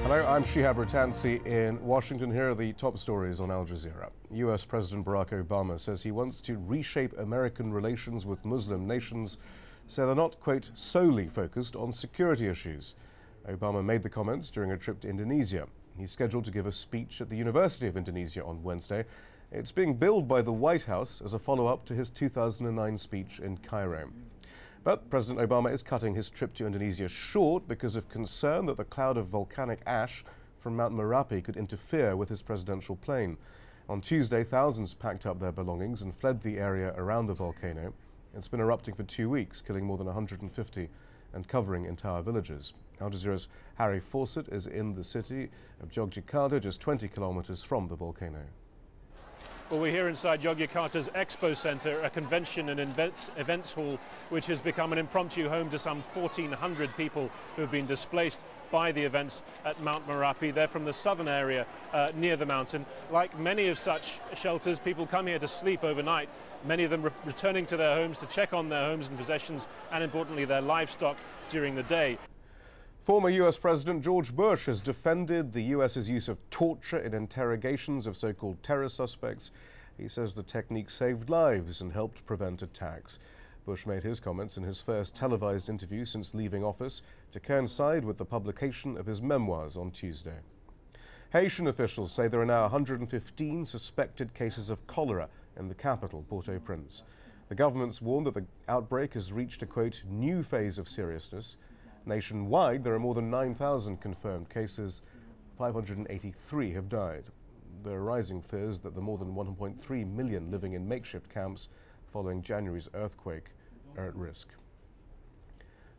Hello, I'm Shihab Ratansi in Washington. Here are the top stories on Al Jazeera. US President Barack Obama says he wants to reshape American relations with Muslim nations so they're not, quote, solely focused on security issues. Obama made the comments during a trip to Indonesia. He's scheduled to give a speech at the University of Indonesia on Wednesday. It's being billed by the White House as a follow-up to his 2009 speech in Cairo. But President Obama is cutting his trip to Indonesia short because of concern that the cloud of volcanic ash from Mount MERAPI could interfere with his presidential plane. On Tuesday, thousands packed up their belongings and fled the area around the volcano. It's been erupting for 2 weeks, killing more than 150 and covering entire villages. Al Jazeera's Harry Fawcett is in the city of Yogyakarta, just 20 kilometers from the volcano. Well, we're here inside Yogyakarta's Expo Center, a convention and events hall, which has become an impromptu home to some 1,400 people who have been displaced by the events at Mount MERAPI. They're from the southern area near the mountain. Like many of such shelters, people come here to sleep overnight, many of them returning to their homes to check on their homes and possessions and, importantly, their livestock during the day. Former U.S. President George Bush has defended the U.S.'s use of torture in interrogations of so-called terror suspects. He says the technique saved lives and helped prevent attacks. Bush made his comments in his first televised interview since leaving office to coincide with the publication of his memoirs on Tuesday. Haitian officials say there are now 115 suspected cases of cholera in the capital, Port-au-Prince. The government's warned that the outbreak has reached a, quote, new phase of seriousness. Nationwide, there are more than 9,000 confirmed cases. 583 have died. There are rising fears that the more than 1.3 million living in makeshift camps following January's earthquake are at risk.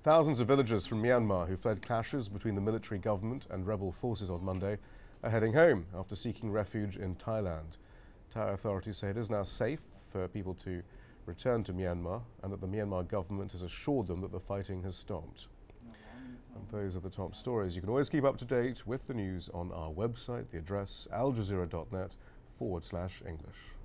Thousands of villagers from Myanmar who fled clashes between the military government and rebel forces on Monday are heading home after seeking refuge in Thailand. Thai authorities say it is now safe for people to return to Myanmar and that the Myanmar government has assured them that the fighting has stopped. And those are the top stories. You can always keep up to date with the news on our website, the address aljazeera.net/English.